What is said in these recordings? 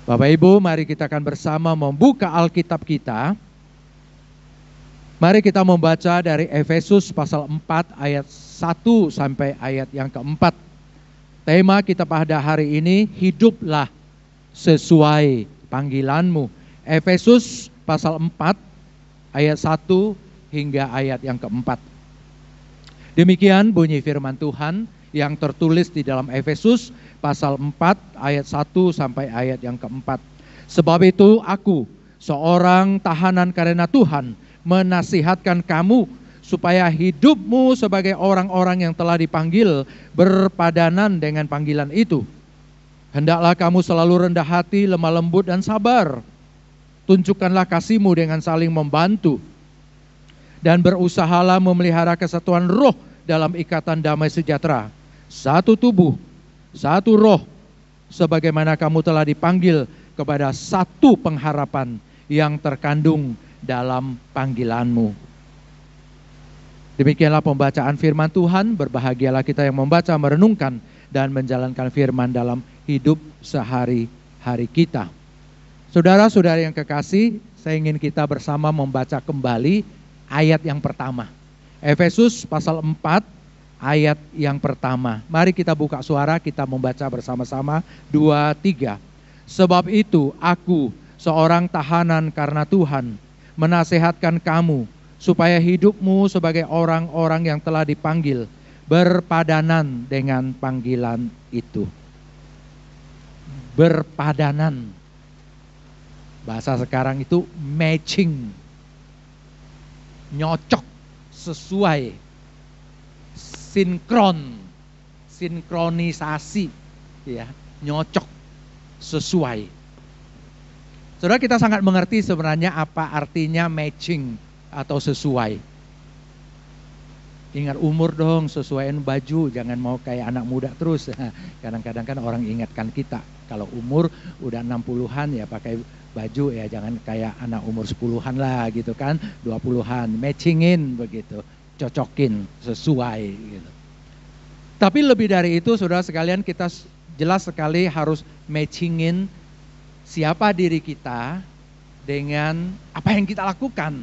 Bapak Ibu, mari kita akan bersama membuka Alkitab kita. Mari kita membaca dari Efesus pasal 4 ayat 1 sampai ayat yang keempat. Tema kita pada hari ini, hiduplah sesuai panggilanmu. Efesus pasal 4 ayat 1 hingga ayat yang keempat. Demikian bunyi firman Tuhan yang tertulis di dalam Efesus pasal 4 ayat 1 sampai ayat yang keempat. Sebab itu aku, seorang tahanan karena Tuhan, menasihatkan kamu supaya hidupmu sebagai orang-orang yang telah dipanggil berpadanan dengan panggilan itu. Hendaklah kamu selalu rendah hati, lemah lembut dan sabar. Tunjukkanlah kasihmu dengan saling membantu. Dan berusahalah memelihara kesatuan roh dalam ikatan damai sejahtera. Satu tubuh, satu roh, sebagaimana kamu telah dipanggil kepada satu pengharapan yang terkandung dalam panggilanmu. Demikianlah pembacaan firman Tuhan. Berbahagialah kita yang membaca, merenungkan, dan menjalankan firman dalam hidup sehari-hari kita. Saudara-saudara yang kekasih, saya ingin kita bersama membaca kembali ayat yang pertama. Efesus pasal 4 ayat yang pertama. Mari kita buka suara, kita membaca bersama-sama. 2, 3. Sebab itu aku, seorang tahanan karena Tuhan, menasehatkan kamu supaya hidupmu sebagai orang-orang yang telah dipanggil berpadanan dengan panggilan itu. Berpadanan. Bahasa sekarang itu matching. Nyocok, sesuai, sinkronisasi, ya, nyocok, sesuai. Saudara, kita sangat mengerti sebenarnya apa artinya matching atau sesuai. Ingat umur dong, sesuaiin baju, jangan mau kayak anak muda terus. Kadang-kadang kan orang ingatkan kita, kalau umur udah 60-an ya pakai baju ya jangan kayak anak umur 10-an lah gitu kan, 20-an, matchingin begitu, cocokin, sesuai gitu. Tapi lebih dari itu saudara sekalian, kita jelas sekali harus matchingin siapa diri kita dengan apa yang kita lakukan.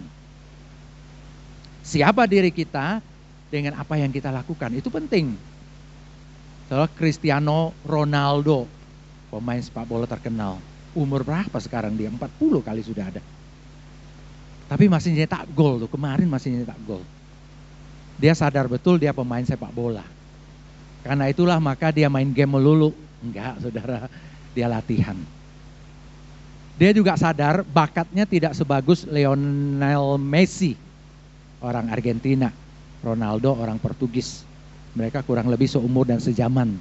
Siapa diri kita dengan apa yang kita lakukan, itu penting. Saudara, Cristiano Ronaldo, pemain sepak bola terkenal. Umur berapa sekarang dia? 40 kali sudah ada. Tapi masih nyetak gol tuh, kemarin masih nyetak gol. Dia sadar betul dia pemain sepak bola. Karena itulah maka dia main game melulu. Enggak, saudara, dia latihan. Dia juga sadar bakatnya tidak sebagus Lionel Messi, orang Argentina. Ronaldo orang Portugis. Mereka kurang lebih seumur dan sejaman.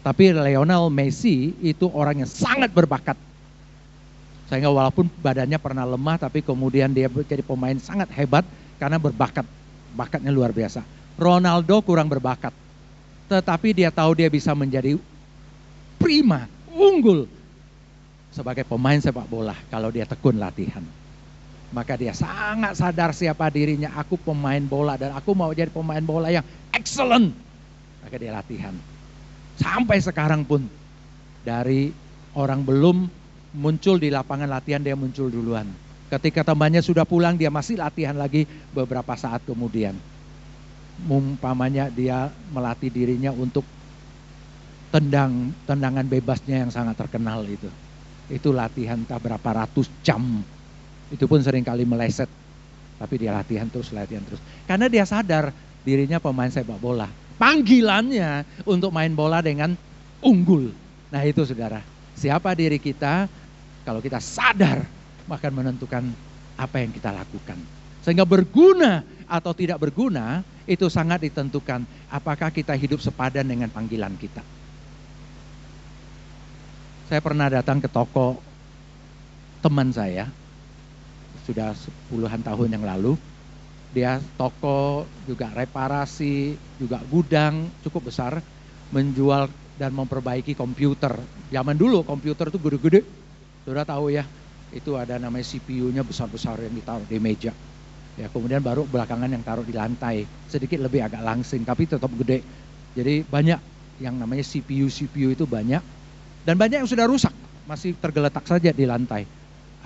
Tapi Lionel Messi itu orang yang sangat berbakat. Sehingga walaupun badannya pernah lemah, tapi kemudian dia jadi pemain sangat hebat karena berbakat. Bakatnya luar biasa. Ronaldo kurang berbakat. Tetapi dia tahu dia bisa menjadi prima, unggul sebagai pemain sepak bola kalau dia tekun latihan. Maka dia sangat sadar siapa dirinya, aku pemain bola dan aku mau jadi pemain bola yang excellent. Maka dia latihan. Sampai sekarang pun dari orang belum muncul di lapangan latihan dia muncul duluan. Ketika temannya sudah pulang dia masih latihan lagi beberapa saat kemudian. Umpamanya dia melatih dirinya untuk tendangan bebasnya yang sangat terkenal itu. Itu latihan tak berapa ratus jam. Itu pun seringkali meleset. Tapi dia latihan terus. Karena dia sadar dirinya pemain sepak bola. Panggilannya untuk main bola dengan unggul. Nah itu saudara, siapa diri kita kalau kita sadar akan menentukan apa yang kita lakukan. Sehingga berguna atau tidak berguna itu sangat ditentukan apakah kita hidup sepadan dengan panggilan kita. Saya pernah datang ke toko teman saya, sudah 10-an tahun yang lalu. Dia toko, juga reparasi, juga gudang cukup besar, menjual dan memperbaiki komputer. Zaman dulu komputer itu gede-gede, sudah tahu ya, itu ada namanya CPU-nya besar-besar yang ditaruh di meja. Ya kemudian baru belakangan yang taruh di lantai, sedikit lebih agak langsing, tapi tetap gede. Jadi banyak yang namanya CPU itu banyak, dan banyak yang sudah rusak. masih tergeletak saja di lantai.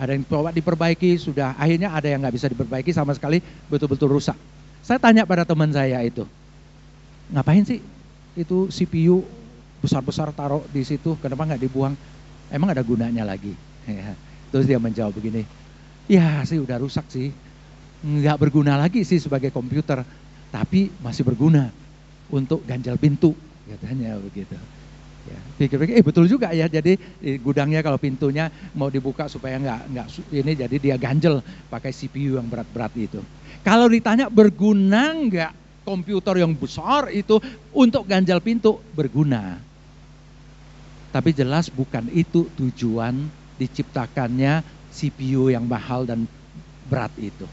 Ada yang coba diperbaiki, sudah akhirnya ada yang nggak bisa diperbaiki sama sekali, betul-betul rusak. Saya tanya pada teman saya itu, ngapain sih itu CPU besar-besar taruh di situ, kenapa nggak dibuang? Emang ada gunanya lagi? Terus dia menjawab begini, ya sih udah rusak sih, nggak berguna lagi sih sebagai komputer, tapi masih berguna untuk ganjal pintu, katanya begitu. Ya, pikir-pikir, betul juga ya. Jadi gudangnya kalau pintunya mau dibuka supaya nggak ini, jadi dia ganjel pakai CPU yang berat-berat itu. Kalau ditanya berguna nggak komputer yang besar itu untuk ganjal pintu, berguna. Tapi jelas bukan itu tujuan diciptakannya CPU yang mahal dan berat itu.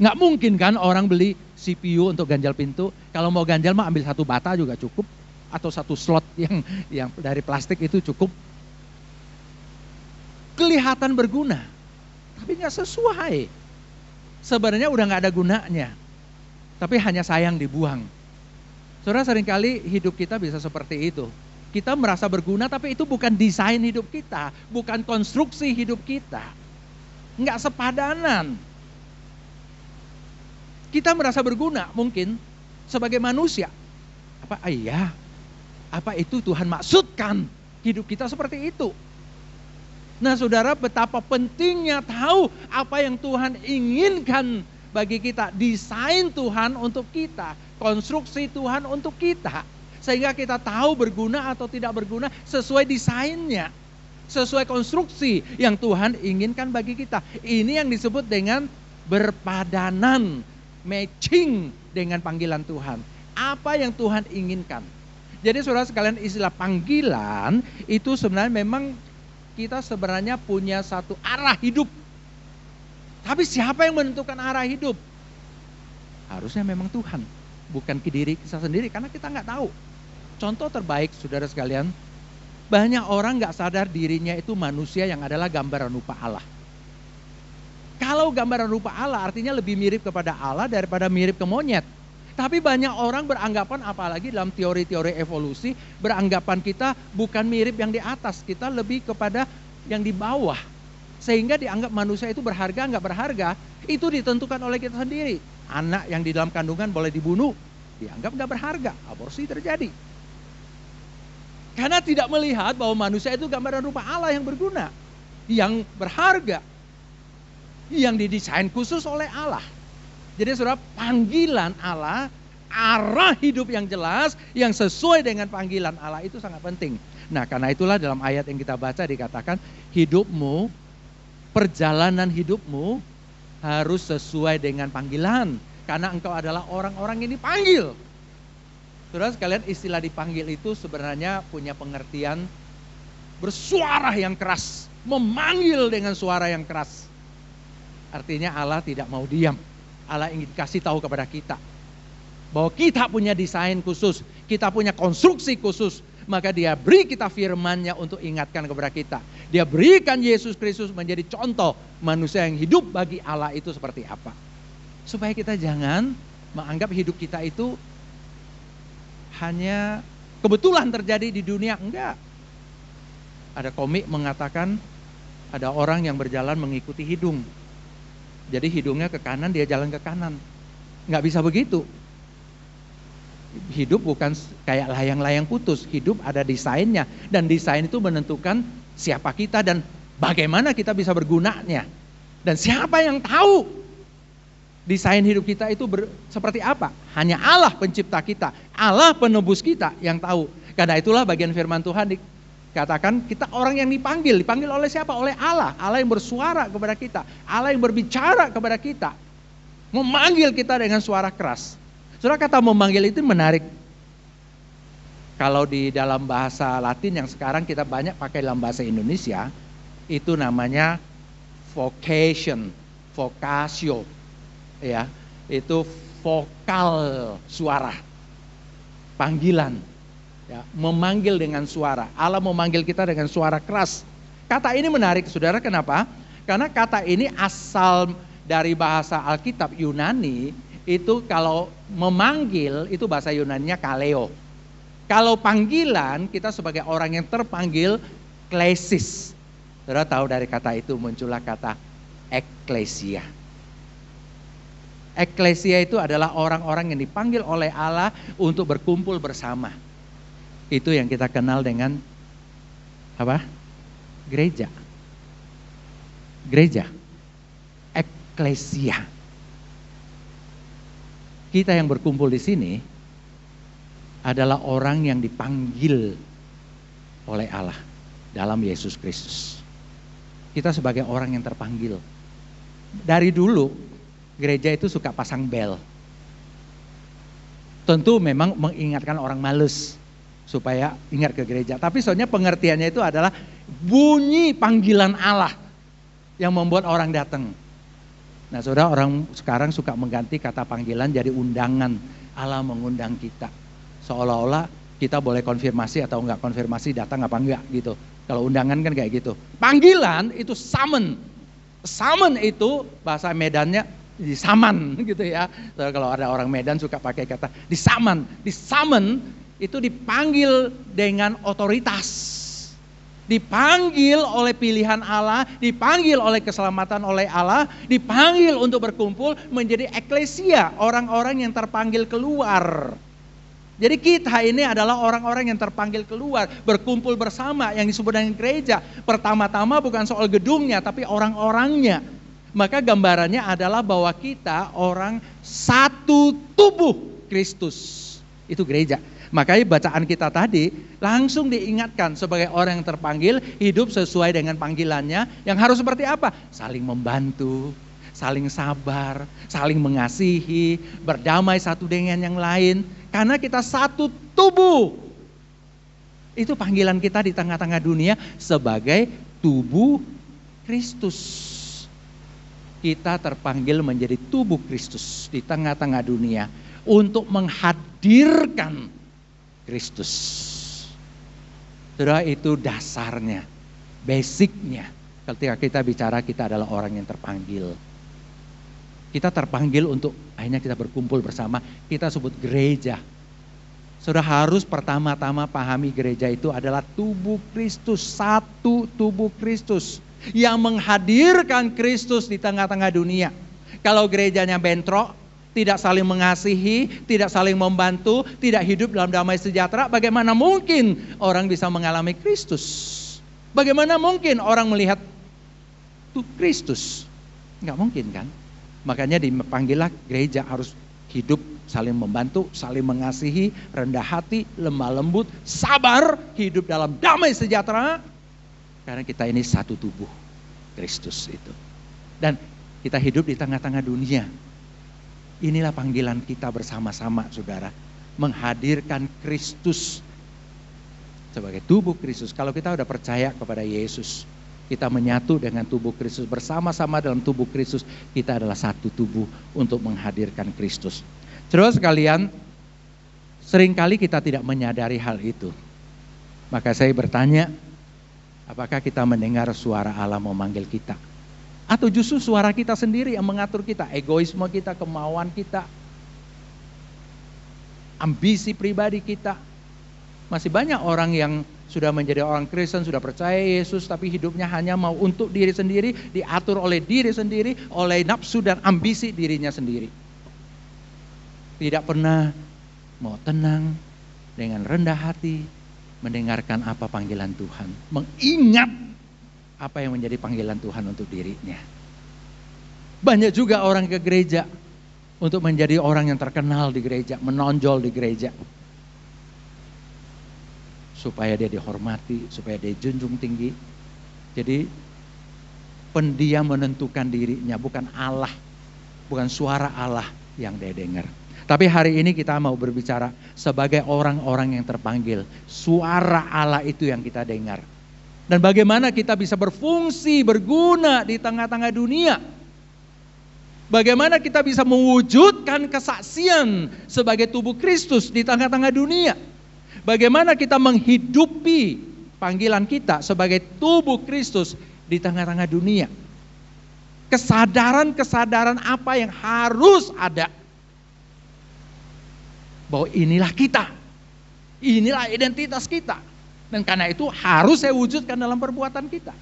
Nggak mungkin kan orang beli CPU untuk ganjal pintu, kalau mau ganjal mah ambil satu bata juga cukup. Atau satu slot yang dari plastik itu cukup. Kelihatan berguna, tapi nggak sesuai. Sebenarnya udah nggak ada gunanya, tapi hanya sayang dibuang. Saudara, seringkali hidup kita bisa seperti itu. Kita merasa berguna, tapi itu bukan desain hidup kita, bukan konstruksi hidup kita. Nggak sepadanan. Kita merasa berguna mungkin sebagai manusia. Apa itu Tuhan maksudkan hidup kita seperti itu? Nah saudara, betapa pentingnya tahu apa yang Tuhan inginkan bagi kita. Desain Tuhan untuk kita, konstruksi Tuhan untuk kita. Sehingga kita tahu berguna atau tidak berguna sesuai desainnya. Sesuai konstruksi yang Tuhan inginkan bagi kita. Ini yang disebut dengan berpadanan, matching dengan panggilan Tuhan. Apa yang Tuhan inginkan. Jadi saudara sekalian, istilah panggilan itu sebenarnya memang kita sebenarnya punya satu arah hidup. Tapi siapa yang menentukan arah hidup? Harusnya memang Tuhan, bukan ke diri kita sendiri, karena kita nggak tahu. Contoh terbaik saudara sekalian, banyak orang nggak sadar dirinya itu manusia yang adalah gambaran rupa Allah. Kalau gambaran rupa Allah artinya lebih mirip kepada Allah daripada mirip ke monyet. Tapi banyak orang beranggapan, apalagi dalam teori-teori evolusi, beranggapan kita bukan mirip yang di atas, kita lebih kepada yang di bawah. Sehingga dianggap manusia itu berharga, nggak berharga, itu ditentukan oleh kita sendiri. Anak yang di dalam kandungan boleh dibunuh, dianggap nggak berharga, aborsi terjadi. Karena tidak melihat bahwa manusia itu gambaran rupa Allah yang berguna, yang berharga, yang didesain khusus oleh Allah. Jadi saudara, panggilan Allah, arah hidup yang jelas, yang sesuai dengan panggilan Allah itu sangat penting. Nah karena itulah dalam ayat yang kita baca dikatakan, hidupmu, perjalanan hidupmu harus sesuai dengan panggilan. Karena engkau adalah orang-orang yang dipanggil. Saudara sekalian, istilah dipanggil itu sebenarnya punya pengertian bersuara yang keras, memanggil dengan suara yang keras. Artinya Allah tidak mau diam. Allah ingin kasih tahu kepada kita bahwa kita punya desain khusus, kita punya konstruksi khusus, maka dia beri kita firman-Nya untuk ingatkan kepada kita. Dia berikan Yesus Kristus menjadi contoh manusia yang hidup bagi Allah itu seperti apa. Supaya kita jangan menganggap hidup kita itu hanya kebetulan terjadi di dunia, enggak. Ada komik mengatakan ada orang yang berjalan mengikuti hidung. Jadi hidungnya ke kanan, dia jalan ke kanan. Nggak bisa begitu. Hidup bukan kayak layang-layang putus. Hidup ada desainnya. Dan desain itu menentukan siapa kita dan bagaimana kita bisa bergunanya. Dan siapa yang tahu desain hidup kita itu seperti apa? Hanya Allah pencipta kita. Allah penebus kita yang tahu. Karena itulah bagian firman Tuhan katakan kita orang yang dipanggil oleh siapa? Oleh Allah. Allah yang bersuara kepada kita. Allah yang berbicara kepada kita. Memanggil kita dengan suara keras. Saudara, kata memanggil itu menarik. Kalau di dalam bahasa Latin yang sekarang kita banyak pakai dalam bahasa Indonesia, itu namanya vocation, vocatio. Ya, itu vokal suara. Panggilan. Ya, memanggil dengan suara. Allah memanggil kita dengan suara keras. Kata ini menarik, saudara. Kenapa? Karena kata ini asal dari bahasa Alkitab Yunani. Itu kalau memanggil, itu bahasa Yunaninya kaleo. Kalau panggilan, kita sebagai orang yang terpanggil, klesis. Saudara tahu dari kata itu muncullah kata eklesia. Eklesia itu adalah orang-orang yang dipanggil oleh Allah untuk berkumpul bersama. Itu yang kita kenal dengan apa? Gereja. Gereja. Eklesia. Kita yang berkumpul di sini adalah orang yang dipanggil oleh Allah dalam Yesus Kristus. Kita sebagai orang yang terpanggil. Dari dulu gereja itu suka pasang bel. Tentu memang mengingatkan orang males supaya ingat ke gereja. Tapi soalnya pengertiannya itu adalah bunyi panggilan Allah yang membuat orang datang. Nah, saudara, orang sekarang suka mengganti kata panggilan jadi undangan. Allah mengundang kita. Seolah-olah kita boleh konfirmasi atau enggak konfirmasi datang apa enggak gitu. Kalau undangan kan kayak gitu. Panggilan itu summon. Summon itu bahasa Medannya disaman gitu ya. So, kalau ada orang Medan suka pakai kata disaman. Disaman itu dipanggil dengan otoritas. Dipanggil oleh pilihan Allah, dipanggil oleh keselamatan oleh Allah, dipanggil untuk berkumpul menjadi eklesia, orang-orang yang terpanggil keluar. Jadi kita ini adalah orang-orang yang terpanggil keluar, berkumpul bersama yang disebut dengan gereja. Pertama-tama bukan soal gedungnya, tapi orang-orangnya. Maka gambarannya adalah bahwa kita orang satu tubuh Kristus. Itu gereja. Makanya bacaan kita tadi langsung diingatkan sebagai orang yang terpanggil hidup sesuai dengan panggilannya yang harus seperti apa? Saling membantu, saling sabar, saling mengasihi, berdamai satu dengan yang lain. Karena kita satu tubuh. Itu panggilan kita di tengah-tengah dunia sebagai tubuh Kristus. Kita terpanggil menjadi tubuh Kristus di tengah-tengah dunia untuk menghadirkan Kristus. Saudara, itu dasarnya, basicnya. Ketika kita bicara kita adalah orang yang terpanggil. Kita terpanggil untuk akhirnya kita berkumpul bersama, kita sebut gereja. Saudara harus pertama-tama pahami gereja itu adalah tubuh Kristus, satu tubuh Kristus yang menghadirkan Kristus di tengah-tengah dunia. Kalau gerejanya bentrok, tidak saling mengasihi, tidak saling membantu, tidak hidup dalam damai sejahtera, bagaimana mungkin orang bisa mengalami Kristus? Bagaimana mungkin orang melihat tuh Kristus? Enggak mungkin kan? Makanya dipanggillah gereja harus hidup saling membantu, saling mengasihi, rendah hati, lemah lembut, sabar, hidup dalam damai sejahtera. Karena kita ini satu tubuh Kristus itu. Dan kita hidup di tengah-tengah dunia. Inilah panggilan kita bersama-sama, saudara. Menghadirkan Kristus sebagai tubuh Kristus. Kalau kita udah percaya kepada Yesus, kita menyatu dengan tubuh Kristus. Bersama-sama dalam tubuh Kristus, kita adalah satu tubuh untuk menghadirkan Kristus. Saudara sekalian, seringkali kita tidak menyadari hal itu. Maka saya bertanya, apakah kita mendengar suara Allah memanggil kita? Atau justru suara kita sendiri yang mengatur kita, egoisme kita, kemauan kita, ambisi pribadi kita. Masih banyak orang yang sudah menjadi orang Kristen, sudah percaya Yesus, tapi hidupnya hanya mau untuk diri sendiri, diatur oleh diri sendiri, oleh nafsu dan ambisi dirinya sendiri. Tidak pernah mau tenang, dengan rendah hati, mendengarkan apa panggilan Tuhan, mengingat apa yang menjadi panggilan Tuhan untuk dirinya. Banyak juga orang ke gereja untuk menjadi orang yang terkenal di gereja, menonjol di gereja. Supaya dia dihormati, supaya dia junjung tinggi. Jadi pendiam menentukan dirinya, bukan Allah, bukan suara Allah yang dia dengar. Tapi hari ini kita mau berbicara sebagai orang-orang yang terpanggil. Suara Allah itu yang kita dengar. Dan bagaimana kita bisa berfungsi, berguna di tengah-tengah dunia. Bagaimana kita bisa mewujudkan kesaksian sebagai tubuh Kristus di tengah-tengah dunia. Bagaimana kita menghidupi panggilan kita sebagai tubuh Kristus di tengah-tengah dunia. Kesadaran-kesadaran apa yang harus ada. Bahwa inilah kita. Inilah identitas kita. Dan karena itu harus saya wujudkan dalam perbuatan kita.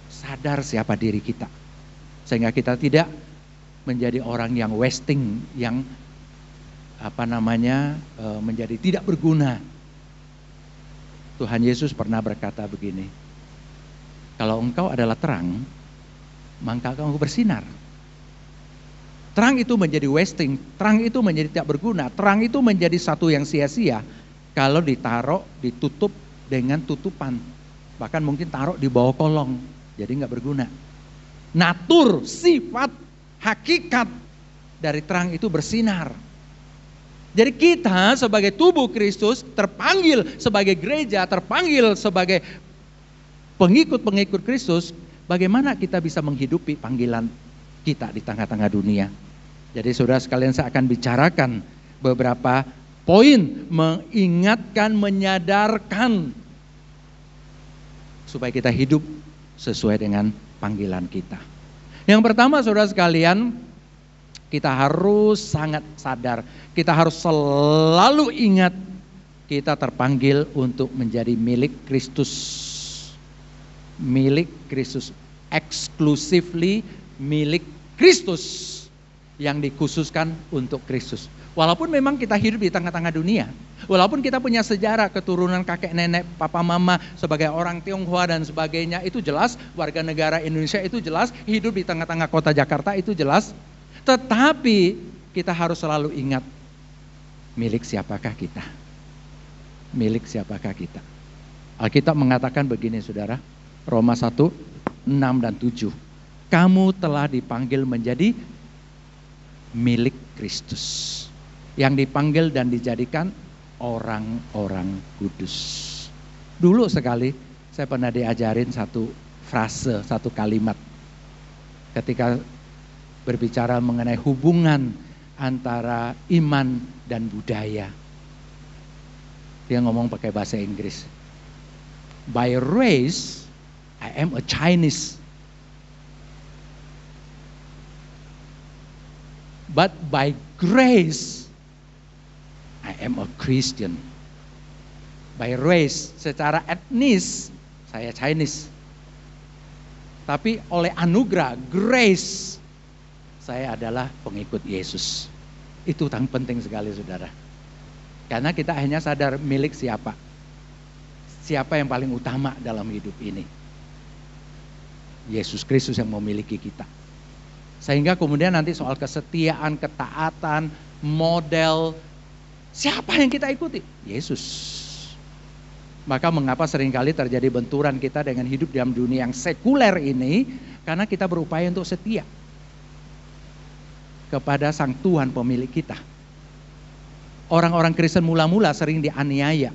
Sadar siapa diri kita. Sehingga kita tidak menjadi orang yang wasting, yang menjadi tidak berguna. Tuhan Yesus pernah berkata begini, kalau engkau adalah terang, maka engkau bersinar. Terang itu menjadi wasting, terang itu menjadi tidak berguna, terang itu menjadi satu yang sia-sia kalau ditaruh, ditutup dengan tutupan. Bahkan mungkin taruh di bawah kolong, jadi nggak berguna. Natur, sifat, hakikat dari terang itu bersinar. Jadi kita sebagai tubuh Kristus terpanggil sebagai gereja, terpanggil sebagai pengikut-pengikut Kristus. Bagaimana kita bisa menghidupi panggilan kita di tengah-tengah dunia. Jadi saudara sekalian, saya akan bicarakan beberapa poin, mengingatkan, menyadarkan supaya kita hidup sesuai dengan panggilan kita. Yang pertama saudara sekalian, kita harus sangat sadar, kita harus selalu ingat kita terpanggil untuk menjadi milik Kristus. Milik Kristus, exclusively milik Kristus, yang dikhususkan untuk Kristus. Walaupun memang kita hidup di tengah-tengah dunia, walaupun kita punya sejarah keturunan kakek nenek, papa mama sebagai orang Tionghoa dan sebagainya, itu jelas, warga negara Indonesia itu jelas, hidup di tengah-tengah kota Jakarta itu jelas. Tetapi kita harus selalu ingat, milik siapakah kita? Milik siapakah kita? Alkitab mengatakan begini saudara, Roma 1, 6 dan 7. Kamu telah dipanggil menjadi milik Kristus. Yang dipanggil dan dijadikan orang-orang kudus. Dulu sekali saya pernah diajarin satu frase, satu kalimat. Ketika berbicara mengenai hubungan antara iman dan budaya. Dia ngomong pakai bahasa Inggris. By race, I am a Chinese. But by grace, I am a Christian. By race, secara etnis, saya Chinese. Tapi oleh anugerah, grace, saya adalah pengikut Yesus. Itu penting sekali saudara. Karena kita hanya sadar milik siapa. Siapa yang paling utama dalam hidup ini. Yesus Kristus yang memiliki kita. Sehingga kemudian nanti soal kesetiaan, ketaatan, model, siapa yang kita ikuti? Yesus. Maka mengapa seringkali terjadi benturan kita dengan hidup dalam dunia yang sekuler ini? Karena kita berupaya untuk setia kepada Sang Tuhan pemilik kita. Orang-orang Kristen mula-mula sering dianiaya.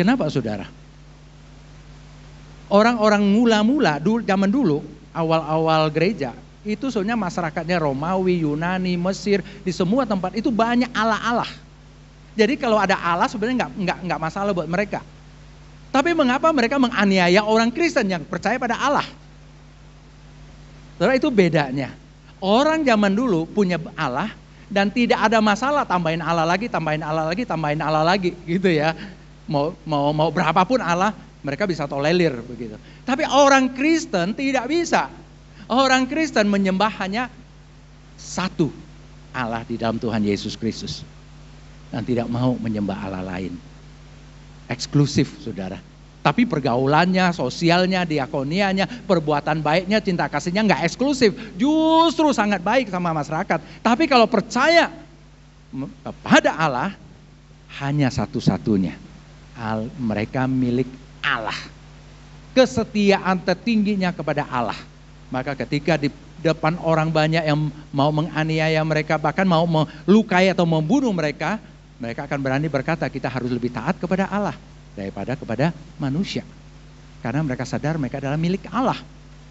Kenapa saudara? Orang-orang mula-mula zaman dulu, awal-awal gereja, itu sebenarnya masyarakatnya Romawi, Yunani, Mesir, di semua tempat itu banyak Allah-Allah. Jadi kalau ada Allah sebenarnya nggak masalah buat mereka. Tapi mengapa mereka menganiaya orang Kristen yang percaya pada Allah? Saudara, itu bedanya. Orang zaman dulu punya Allah dan tidak ada masalah, tambahin Allah lagi, tambahin Allah lagi, tambahin Allah lagi, gitu ya. Mau berapapun Allah, mereka bisa tolerir begitu. Tapi orang Kristen tidak bisa. Orang Kristen menyembah hanya satu Allah di dalam Tuhan Yesus Kristus. Dan tidak mau menyembah Allah lain. Eksklusif saudara. Tapi pergaulannya, sosialnya, diakonianya, perbuatan baiknya, cinta kasihnya nggak eksklusif. Justru sangat baik sama masyarakat. Tapi kalau percaya kepada Allah, hanya satu-satunya. Mereka milik Allah. Kesetiaan tertingginya kepada Allah. Maka ketika di depan orang banyak yang mau menganiaya mereka, bahkan mau melukai atau membunuh mereka, mereka akan berani berkata kita harus lebih taat kepada Allah daripada kepada manusia. Karena mereka sadar mereka adalah milik Allah.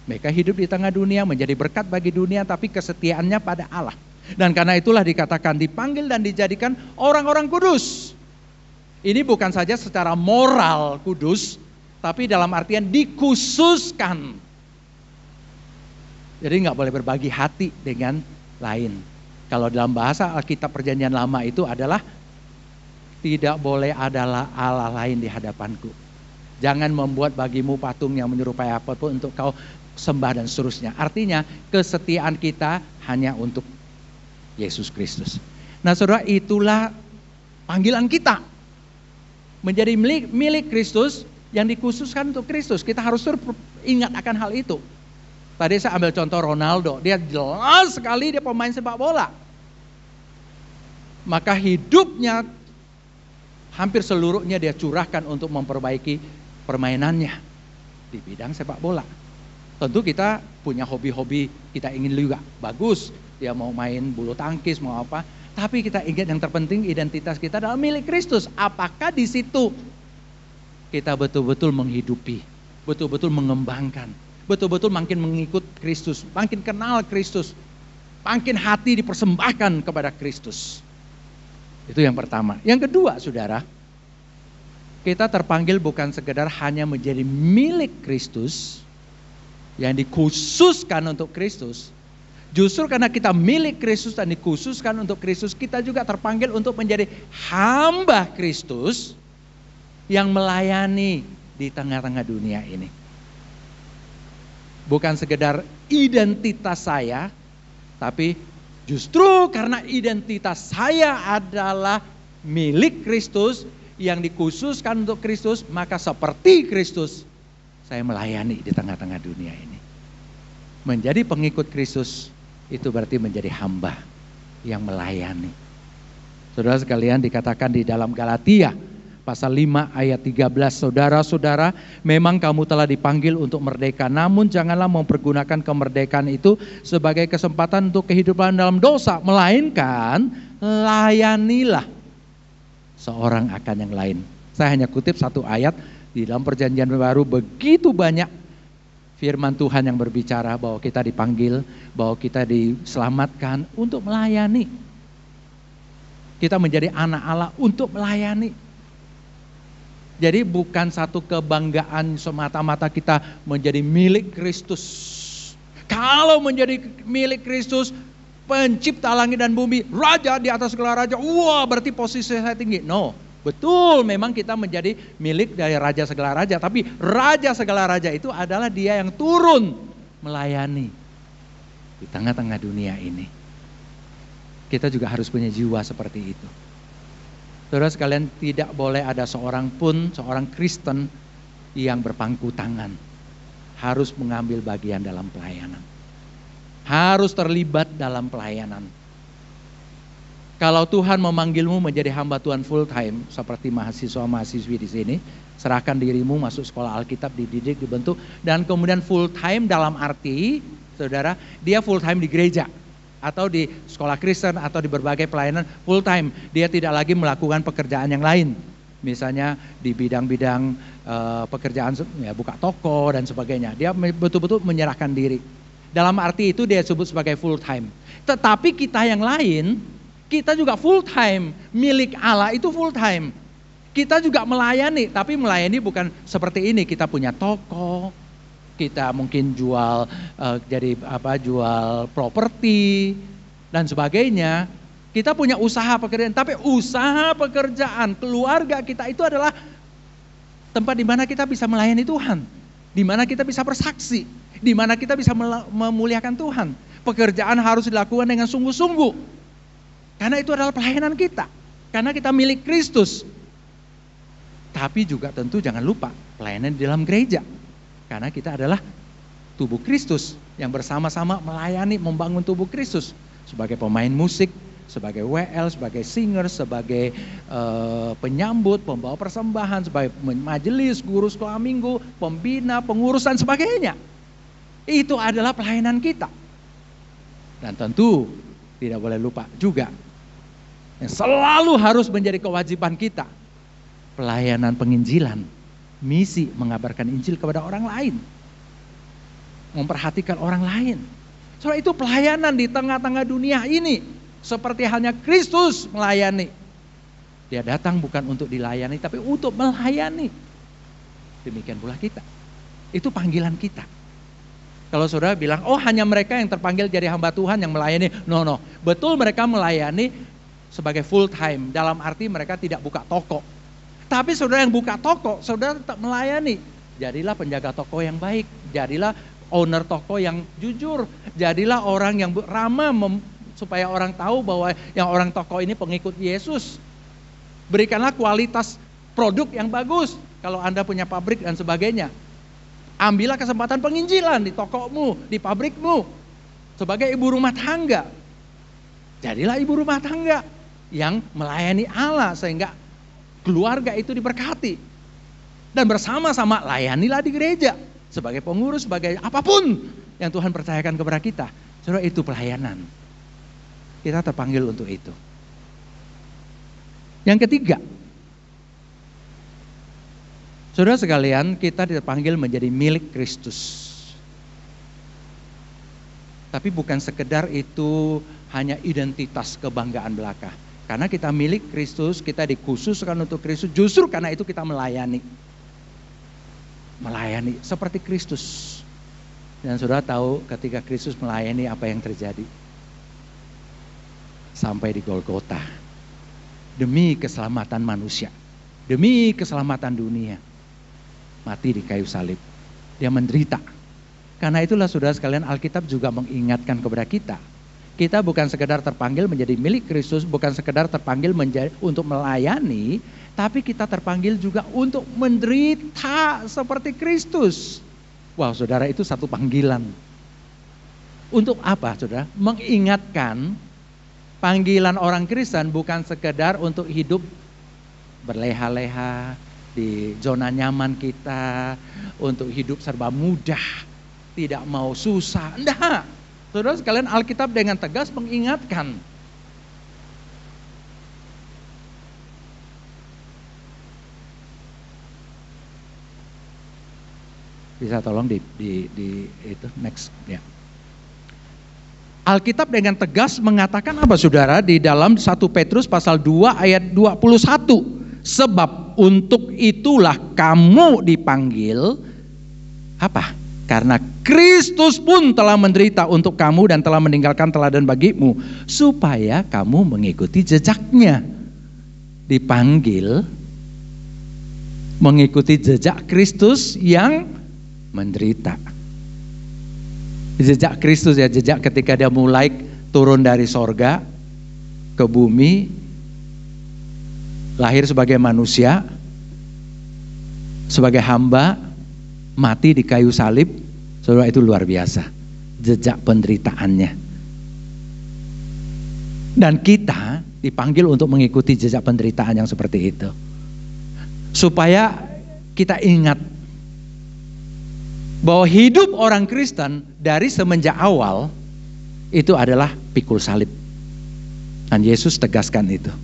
Mereka hidup di tengah dunia menjadi berkat bagi dunia, tapi kesetiaannya pada Allah. Dan karena itulah dikatakan dipanggil dan dijadikan orang-orang kudus. Ini bukan saja secara moral kudus, tapi dalam artian dikhususkan. Jadi nggak boleh berbagi hati dengan lain. Kalau dalam bahasa Alkitab Perjanjian Lama itu adalah Tidak boleh ada Allah lain di hadapanku. Jangan membuat bagimu patung yang menyerupai apapun untuk kau sembah dan seterusnya. Artinya kesetiaan kita hanya untuk Yesus Kristus. Nah saudara, itulah panggilan kita. Menjadi milik Kristus yang dikhususkan untuk Kristus. Kita harus ingat akan hal itu. Tadi saya ambil contoh Ronaldo. Dia jelas sekali dia pemain sepak bola. Maka hidupnya hampir seluruhnya dia curahkan untuk memperbaiki permainannya di bidang sepak bola. Tentu kita punya hobi-hobi, kita ingin juga bagus. Dia mau main bulu tangkis, mau apa. Tapi kita ingat yang terpenting identitas kita adalah milik Kristus. Apakah di situ kita betul-betul menghidupi, betul-betul mengembangkan, betul-betul makin mengikut Kristus, makin kenal Kristus, makin hati dipersembahkan kepada Kristus. Itu yang pertama. Yang kedua, saudara, kita terpanggil bukan sekedar hanya menjadi milik Kristus, yang dikhususkan untuk Kristus. Justru karena kita milik Kristus dan dikhususkan untuk Kristus, kita juga terpanggil untuk menjadi hamba Kristus yang melayani di tengah-tengah dunia ini. Bukan sekedar identitas saya, tapi justru karena identitas saya adalah milik Kristus yang dikhususkan untuk Kristus, maka seperti Kristus saya melayani di tengah-tengah dunia ini. Menjadi pengikut Kristus itu berarti menjadi hamba yang melayani. Saudara sekalian, dikatakan di dalam Galatia pasal 5 ayat 13, saudara-saudara, memang kamu telah dipanggil untuk merdeka, namun janganlah mempergunakan kemerdekaan itu sebagai kesempatan untuk kehidupan dalam dosa, melainkan layanilah seorang akan yang lain. Saya hanya kutip satu ayat di dalam Perjanjian Baru, begitu banyak firman Tuhan yang berbicara bahwa kita dipanggil, bahwa kita diselamatkan untuk melayani. Kita menjadi anak Allah untuk melayani. Jadi bukan satu kebanggaan semata-mata kita menjadi milik Kristus. Kalau menjadi milik Kristus, pencipta langit dan bumi, raja di atas segala raja, wah berarti posisi saya tinggi. No, betul memang kita menjadi milik dari raja segala raja. Tapi raja segala raja itu adalah dia yang turun melayani di tengah-tengah dunia ini. Kita juga harus punya jiwa seperti itu. Saudara sekalian, tidak boleh ada seorang pun, seorang Kristen yang berpangku tangan. Harus mengambil bagian dalam pelayanan. Harus terlibat dalam pelayanan. Kalau Tuhan memanggilmu menjadi hamba Tuhan full time, seperti mahasiswa-mahasiswi di sini, serahkan dirimu masuk sekolah Alkitab, dididik, dibentuk, dan kemudian full time dalam arti, saudara, dia full time di gereja. Atau di sekolah Kristen atau di berbagai pelayanan full time. Dia tidak lagi melakukan pekerjaan yang lain. Misalnya di bidang-bidang pekerjaan, ya, buka toko dan sebagainya. Dia betul-betul menyerahkan diri. Dalam arti itu dia sebut sebagai full time. Tetapi kita yang lain, kita juga full time. Milik Allah itu full time. Kita juga melayani, tapi melayani bukan seperti ini. Kita punya toko, kita mungkin jual jual properti dan sebagainya. Kita punya usaha pekerjaan, tapi usaha pekerjaan keluarga kita itu adalah tempat di mana kita bisa melayani Tuhan, di mana kita bisa bersaksi, di mana kita bisa memuliakan Tuhan. Pekerjaan harus dilakukan dengan sungguh-sungguh, karena itu adalah pelayanan kita, karena kita milik Kristus. Tapi juga tentu jangan lupa pelayanan di dalam gereja. Karena kita adalah tubuh Kristus yang bersama-sama melayani, membangun tubuh Kristus. Sebagai pemain musik, sebagai WL, sebagai singer, sebagai penyambut, pembawa persembahan, sebagai majelis, guru sekolah minggu, pembina, pengurus dan sebagainya. Itu adalah pelayanan kita. Dan tentu tidak boleh lupa juga, yang selalu harus menjadi kewajiban kita, pelayanan penginjilan. Misi mengabarkan Injil kepada orang lain. Memperhatikan orang lain. Soalnya itu pelayanan di tengah-tengah dunia ini. Seperti halnya Kristus melayani. Dia datang bukan untuk dilayani, tapi untuk melayani. Demikian pula kita. Itu panggilan kita. Kalau saudara bilang, oh hanya mereka yang terpanggil jadi hamba Tuhan yang melayani. No. Betul mereka melayani sebagai full time. Dalam arti mereka tidak buka toko. Tapi saudara yang buka toko, saudara tetap melayani. Jadilah penjaga toko yang baik. Jadilah owner toko yang jujur. Jadilah orang yang ramah supaya orang tahu bahwa yang orang toko ini pengikut Yesus. Berikanlah kualitas produk yang bagus. Kalau Anda punya pabrik dan sebagainya. Ambillah kesempatan penginjilan di tokomu, di pabrikmu. Sebagai ibu rumah tangga. Jadilah ibu rumah tangga yang melayani Allah sehingga keluarga itu diberkati. Dan bersama-sama layanilah di gereja. Sebagai pengurus, sebagai apapun yang Tuhan percayakan kepada kita. Saudara, itu pelayanan. Kita terpanggil untuk itu. Yang ketiga, saudara sekalian, kita dipanggil menjadi milik Kristus. Tapi bukan sekedar itu hanya identitas kebanggaan belaka. Karena kita milik Kristus, kita dikhususkan untuk Kristus, justru karena itu kita melayani. Melayani seperti Kristus. Dan saudara tahu ketika Kristus melayani apa yang terjadi. Sampai di Golgota. Demi keselamatan manusia. Demi keselamatan dunia. Mati di kayu salib. Dia menderita. Karena itulah saudara sekalian, Alkitab juga mengingatkan kepada kita. Kita bukan sekedar terpanggil menjadi milik Kristus, bukan sekedar terpanggil untuk melayani, tapi kita terpanggil juga untuk menderita seperti Kristus. Wow, saudara, itu satu panggilan. Untuk apa, saudara? Mengingatkan panggilan orang Kristen bukan sekedar untuk hidup berleha-leha di zona nyaman kita, untuk hidup serba mudah, tidak mau susah. Enggak. Saudara sekalian, Alkitab dengan tegas mengingatkan. Bisa tolong di itu next ya. Alkitab dengan tegas mengatakan apa saudara di dalam 1 Petrus pasal 2 ayat 21. Sebab untuk itulah kamu dipanggil apa? Karena Kristus pun telah menderita untuk kamu dan telah meninggalkan teladan bagimu supaya kamu mengikuti jejaknya. Dipanggil mengikuti jejak Kristus yang menderita. Jejak Kristus ya, jejak ketika dia mulai turun dari sorga ke bumi, lahir sebagai manusia, sebagai hamba, mati di kayu salib. Saudara, itu luar biasa jejak penderitaannya. Dan kita dipanggil untuk mengikuti jejak penderitaan yang seperti itu. Supaya kita ingat bahwa hidup orang Kristen dari semenjak awal itu adalah pikul salib. Dan Yesus tegaskan itu.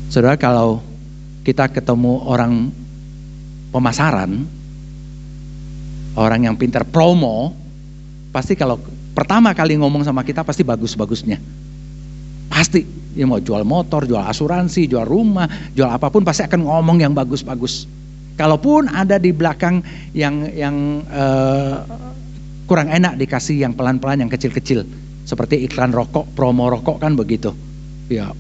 Saudara, kalau kita ketemu orang pemasaran, orang yang pintar promo, pasti kalau pertama kali ngomong sama kita pasti bagus-bagusnya. Pasti, dia mau jual motor, jual asuransi, jual rumah, jual apapun pasti akan ngomong yang bagus-bagus. Kalaupun ada di belakang yang kurang enak dikasih yang pelan-pelan, yang kecil-kecil. Seperti iklan rokok, promo rokok kan begitu. Ya,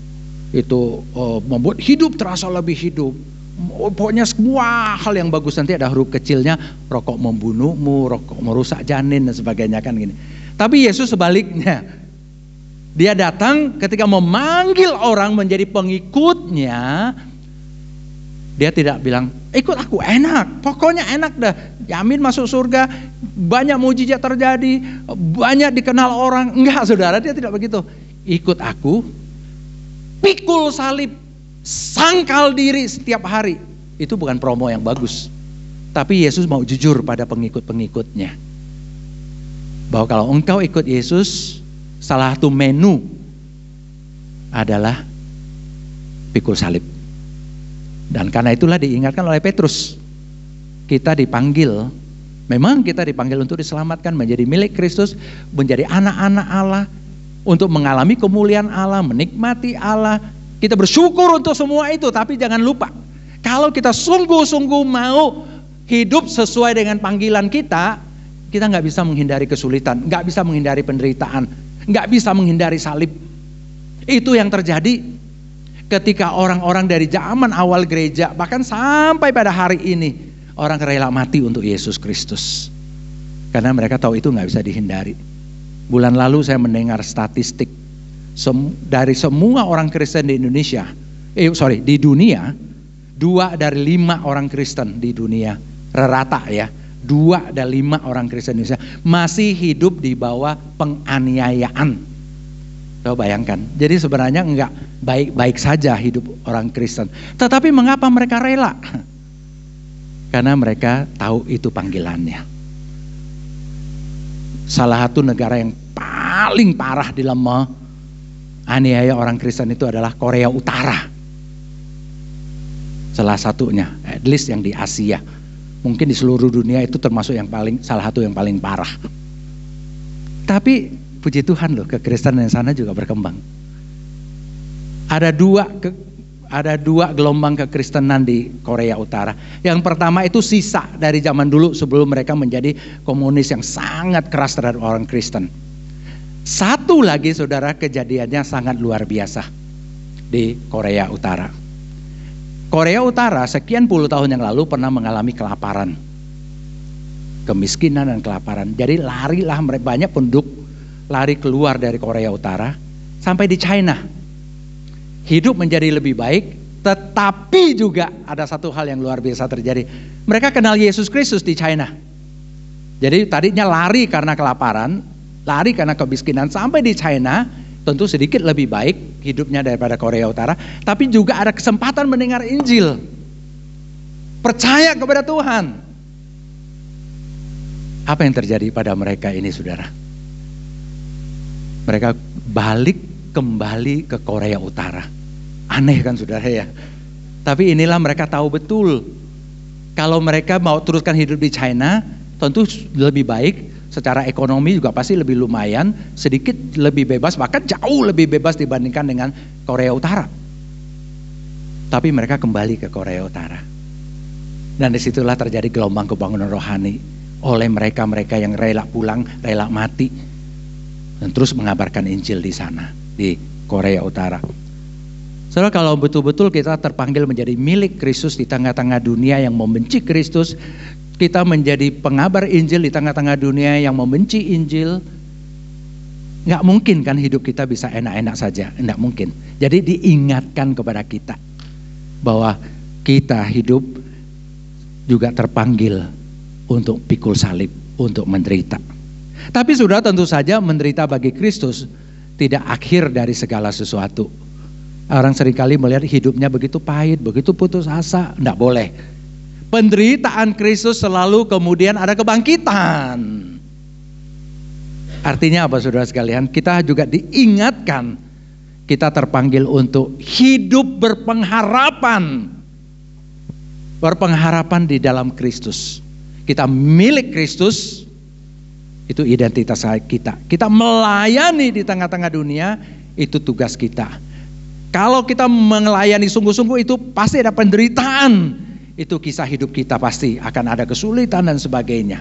itu membuat hidup terasa lebih hidup. Pokoknya semua hal yang bagus, nanti ada huruf kecilnya, rokok membunuhmu, rokok merusak janin dan sebagainya kan gini. Tapi Yesus sebaliknya, dia datang ketika memanggil orang menjadi pengikutnya. Dia tidak bilang, ikut aku enak, pokoknya enak dah, jamin masuk surga, banyak mujizat terjadi, banyak dikenal orang. Enggak saudara, dia tidak begitu. Ikut aku, pikul salib, sangkal diri setiap hari. Itu bukan promo yang bagus. Tapi Yesus mau jujur pada pengikut-pengikutnya. Bahwa kalau engkau ikut Yesus, salah satu menu adalah pikul salib. Dan karena itulah diingatkan oleh Petrus. Kita dipanggil, memang kita dipanggil untuk diselamatkan, menjadi milik Kristus, menjadi anak-anak Allah, untuk mengalami kemuliaan Allah, menikmati Allah. Kita bersyukur untuk semua itu, tapi jangan lupa, kalau kita sungguh-sungguh mau hidup sesuai dengan panggilan kita nggak bisa menghindari kesulitan, nggak bisa menghindari penderitaan, nggak bisa menghindari salib. Itu yang terjadi ketika orang-orang dari zaman awal gereja, bahkan sampai pada hari ini, orang rela mati untuk Yesus Kristus. Karena mereka tahu itu nggak bisa dihindari. Bulan lalu saya mendengar statistik dari semua orang Kristen di Indonesia, di dunia, 2 dari 5 orang Kristen di dunia, rata ya, 2 dari 5 orang Kristen di Indonesia masih hidup di bawah penganiayaan. Coba bayangkan, jadi sebenarnya enggak baik-baik saja hidup orang Kristen. Tetapi mengapa mereka rela? Karena mereka tahu itu panggilannya. Salah satu negara yang paling parah di dalam aniaya orang Kristen itu adalah Korea Utara. Salah satunya, at least yang di Asia. Mungkin di seluruh dunia itu termasuk salah satu yang paling parah. Tapi puji Tuhan loh, kekristenan di sana juga berkembang. Ada dua gelombang kekristenan di Korea Utara. Yang pertama itu sisa dari zaman dulu sebelum mereka menjadi komunis yang sangat keras terhadap orang Kristen. Satu lagi saudara, kejadiannya sangat luar biasa di Korea Utara. Korea Utara sekian puluh tahun yang lalu pernah mengalami kelaparan, kemiskinan dan kelaparan. Jadi larilah mereka, banyak penduduk lari keluar dari Korea Utara sampai di China. Hidup menjadi lebih baik, tetapi juga ada satu hal yang luar biasa terjadi. Mereka kenal Yesus Kristus di China. Jadi tadinya lari karena kelaparan, lari karena kemiskinan, sampai di China tentu sedikit lebih baik hidupnya daripada Korea Utara, tapi juga ada kesempatan mendengar Injil, percaya kepada Tuhan. Apa yang terjadi pada mereka ini saudara? Mereka balik kembali ke Korea Utara. Aneh kan saudara ya. Tapi inilah mereka tahu betul, kalau mereka mau teruskan hidup di China, tentu lebih baik. Secara ekonomi juga pasti lebih lumayan, sedikit lebih bebas, bahkan jauh lebih bebas dibandingkan dengan Korea Utara. Tapi mereka kembali ke Korea Utara. Dan disitulah terjadi gelombang kebangunan rohani oleh mereka-mereka yang rela pulang, rela mati, dan terus mengabarkan Injil di sana, di Korea Utara. Saudara, kalau betul-betul kita terpanggil menjadi milik Kristus di tengah-tengah dunia yang membenci Kristus, kita menjadi pengabar Injil di tengah-tengah dunia yang membenci Injil, nggak mungkin kan hidup kita bisa enak-enak saja, nggak mungkin. Jadi diingatkan kepada kita bahwa kita hidup juga terpanggil untuk pikul salib, untuk menderita. Tapi sudah tentu saja menderita bagi Kristus tidak akhir dari segala sesuatu. Orang seringkali melihat hidupnya begitu pahit, begitu putus asa, nggak boleh. Penderitaan Kristus selalu kemudian ada kebangkitan. Artinya apa saudara sekalian? Kita juga diingatkan, kita terpanggil untuk hidup berpengharapan. Berpengharapan di dalam Kristus. Kita milik Kristus, itu identitas kita. Kita melayani di tengah-tengah dunia, itu tugas kita. Kalau kita melayani sungguh-sungguh itu pasti ada penderitaan. Itu kisah hidup kita, pasti akan ada kesulitan dan sebagainya.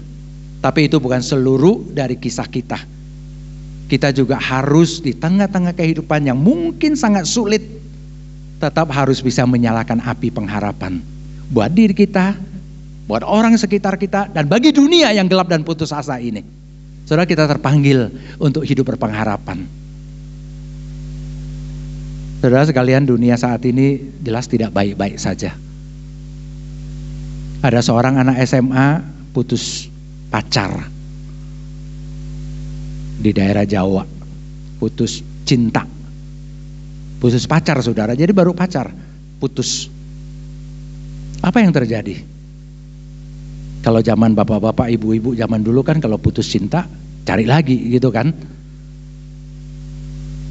Tapi itu bukan seluruh dari kisah kita. Kita juga harus di tengah-tengah kehidupan yang mungkin sangat sulit, tetap harus bisa menyalakan api pengharapan. Buat diri kita, buat orang sekitar kita, dan bagi dunia yang gelap dan putus asa ini. Saudara, kita terpanggil untuk hidup berpengharapan. Saudara sekalian, dunia saat ini jelas tidak baik-baik saja. Ada seorang anak SMA putus pacar di daerah Jawa, putus cinta, putus pacar saudara, jadi baru pacar, putus. Apa yang terjadi? Kalau zaman bapak-bapak, ibu-ibu zaman dulu kan kalau putus cinta cari lagi gitu kan.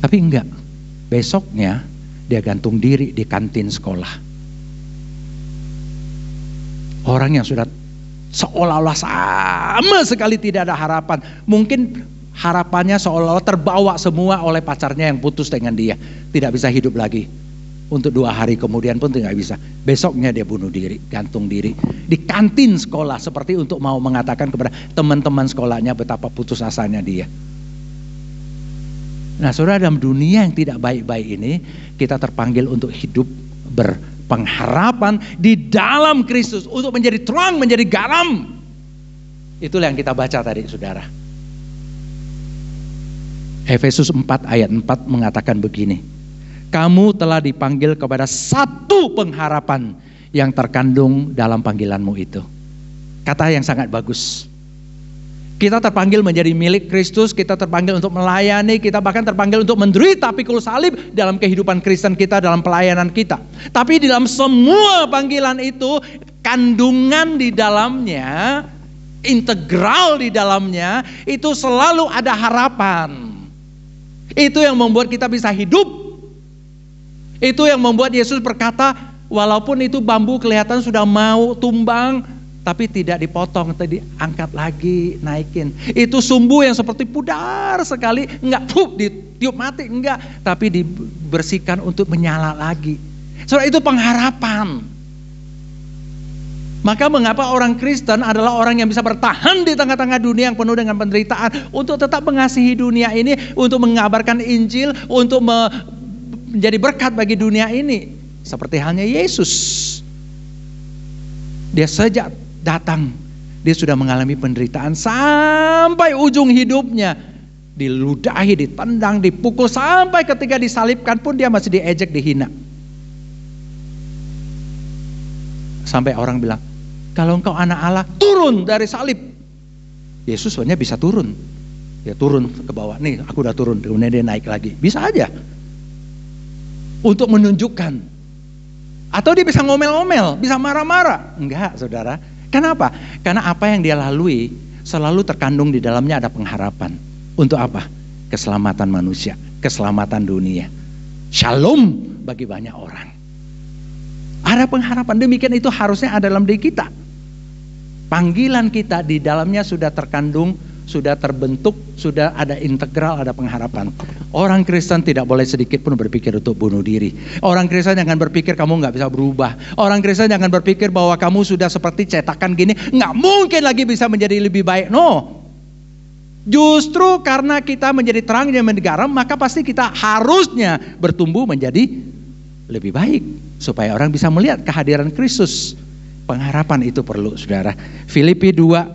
Tapi enggak, besoknya dia gantung diri di kantin sekolah. Orang yang sudah seolah-olah sama sekali tidak ada harapan. Mungkin harapannya seolah-olah terbawa semua oleh pacarnya yang putus dengan dia. Tidak bisa hidup lagi. Untuk 2 hari kemudian pun tidak bisa. Besoknya dia bunuh diri, gantung diri. Di kantin sekolah, seperti untuk mau mengatakan kepada teman-teman sekolahnya betapa putus asanya dia. Nah saudara, dalam dunia yang tidak baik-baik ini, kita terpanggil untuk hidup berpengharapan di dalam Kristus, untuk menjadi terang, menjadi garam. Itulah yang kita baca tadi saudara. Efesus 4 ayat 4 mengatakan begini, kamu telah dipanggil kepada satu pengharapan yang terkandung dalam panggilanmu itu. Kata yang sangat bagus. Kita terpanggil menjadi milik Kristus, kita terpanggil untuk melayani, kita bahkan terpanggil untuk menderita pikul salib dalam kehidupan Kristen kita, dalam pelayanan kita. Tapi di dalam semua panggilan itu, kandungan di dalamnya, integral di dalamnya, itu selalu ada harapan. Itu yang membuat kita bisa hidup. Itu yang membuat Yesus berkata, walaupun itu bambu kelihatan sudah mau tumbang, tapi tidak dipotong, tadi angkat lagi, naikin. Itu sumbu yang seperti pudar sekali, enggak ditiup mati, enggak, tapi dibersihkan untuk menyala lagi. Saudara, itu pengharapan. Maka mengapa orang Kristen adalah orang yang bisa bertahan di tengah-tengah dunia yang penuh dengan penderitaan, untuk tetap mengasihi dunia ini, untuk mengabarkan Injil, untuk menjadi berkat bagi dunia ini. Seperti halnya Yesus. Dia sejak datang, dia sudah mengalami penderitaan sampai ujung hidupnya. Diludahi, ditendang, dipukul, sampai ketika disalibkan pun dia masih diejek, dihina. Sampai orang bilang, kalau engkau anak Allah, turun dari salib. Yesus sebenarnya bisa turun. Dia turun ke bawah, nih aku udah turun, kemudian dia naik lagi. Bisa aja. Untuk menunjukkan. Atau dia bisa ngomel-ngomel, bisa marah-marah. Enggak saudara. Kenapa? Karena apa yang dia lalui selalu terkandung di dalamnya ada pengharapan. Untuk apa? Keselamatan manusia, keselamatan dunia. Shalom bagi banyak orang. Ada pengharapan, demikian itu harusnya ada dalam diri kita. Panggilan kita di dalamnya sudah terkandung, sudah terbentuk, sudah ada integral, ada pengharapan. Orang Kristen tidak boleh sedikit pun berpikir untuk bunuh diri. Orang Kristen jangan berpikir kamu nggak bisa berubah. Orang Kristen jangan berpikir bahwa kamu sudah seperti cetakan gini, nggak mungkin lagi bisa menjadi lebih baik. No. Justru karena kita menjadi terang dan menjadi garam, maka pasti kita harusnya bertumbuh menjadi lebih baik. Supaya orang bisa melihat kehadiran Kristus. Pengharapan itu perlu saudara. Filipi 3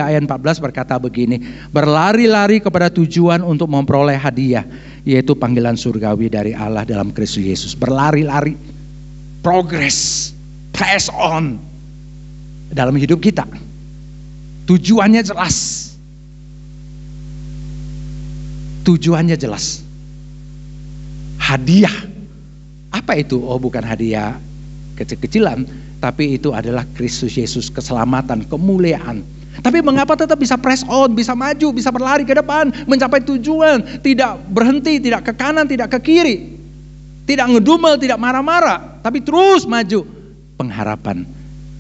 ayat 14 berkata begini, berlari-lari kepada tujuan untuk memperoleh hadiah, yaitu panggilan surgawi dari Allah dalam Kristus Yesus. Berlari-lari, progress, press on dalam hidup kita. Tujuannya jelas. Tujuannya jelas. Hadiah. Apa itu? Oh, bukan hadiah kecil-kecilan, tapi itu adalah Kristus Yesus, keselamatan, kemuliaan. Tapi mengapa tetap bisa press on, bisa maju, bisa berlari ke depan, mencapai tujuan, tidak berhenti, tidak ke kanan, tidak ke kiri, tidak ngedumel, tidak marah-marah, tapi terus maju. Pengharapan,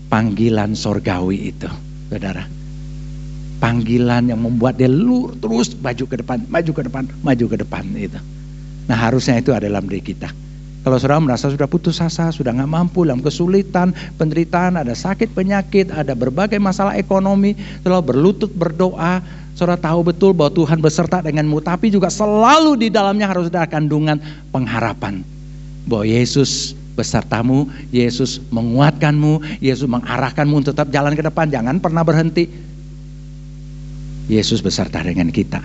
panggilan sorgawi itu, saudara. Panggilan yang membuat dia terus maju ke depan, maju ke depan, maju ke depan itu. Nah harusnya itu ada dalam diri kita. Kalau saudara merasa sudah putus asa, sudah gak mampu, dalam kesulitan, penderitaan, ada sakit penyakit, ada berbagai masalah ekonomi, saudara berlutut berdoa, saudara tahu betul bahwa Tuhan beserta denganmu, tapi juga selalu di dalamnya harus ada kandungan pengharapan. Bahwa Yesus besertamu, Yesus menguatkanmu, Yesus mengarahkanmu untuk tetap jalan ke depan, jangan pernah berhenti. Yesus beserta dengan kita.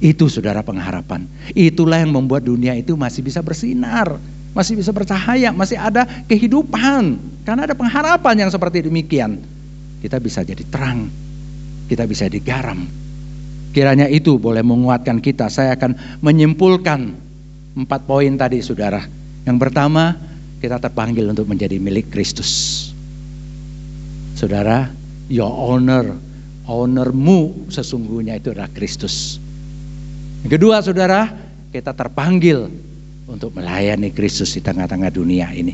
Itu saudara pengharapan. Itulah yang membuat dunia itu masih bisa bersinar. Masih bisa bercahaya, masih ada kehidupan. Karena ada pengharapan yang seperti demikian. Kita bisa jadi terang, kita bisa jadi garam. Kiranya itu boleh menguatkan kita. Saya akan menyimpulkan 4 poin tadi saudara. Yang pertama, kita terpanggil untuk menjadi milik Kristus. Saudara, your honor, ownermu sesungguhnya itu adalah Kristus. Yang kedua saudara, kita terpanggil untuk melayani Kristus di tengah-tengah dunia ini.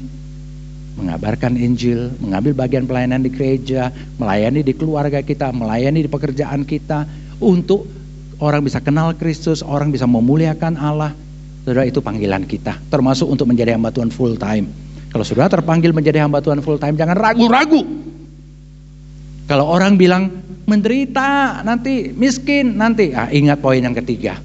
Mengabarkan Injil, mengambil bagian pelayanan di gereja, melayani di keluarga kita, melayani di pekerjaan kita, untuk orang bisa kenal Kristus, orang bisa memuliakan Allah. Saudara, itu panggilan kita, termasuk untuk menjadi hamba Tuhan full time. Kalau saudara terpanggil menjadi hamba Tuhan full time, jangan ragu-ragu. Kalau orang bilang menderita, nanti miskin, nanti ingat poin yang ketiga.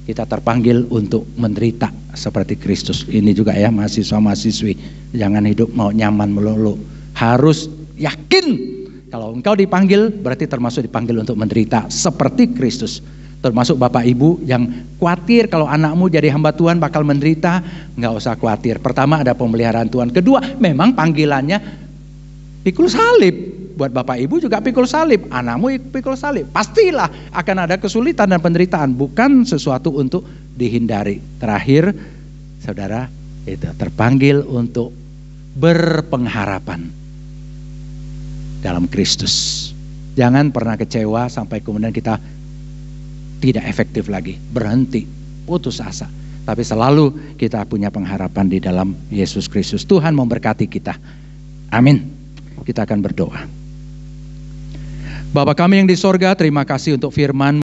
Kita terpanggil untuk menderita seperti Kristus. Ini juga ya mahasiswa-mahasiswi, jangan hidup mau nyaman melulu. Harus yakin kalau engkau dipanggil, berarti termasuk dipanggil untuk menderita seperti Kristus. Termasuk Bapak Ibu yang khawatir kalau anakmu jadi hamba Tuhan bakal menderita, nggak usah khawatir. Pertama, ada pemeliharaan Tuhan. Kedua, memang panggilannya pikul salib. Buat Bapak Ibu juga pikul salib, anakmu pikul salib. Pastilah akan ada kesulitan dan penderitaan, bukan sesuatu untuk dihindari. Terakhir, saudara, itu terpanggil untuk berpengharapan dalam Kristus. Jangan pernah kecewa sampai kemudian kita tidak efektif lagi, berhenti, putus asa. Tapi selalu kita punya pengharapan di dalam Yesus Kristus. Tuhan memberkati kita. Amin. Kita akan berdoa. Bapa kami yang di sorga, terima kasih untuk firman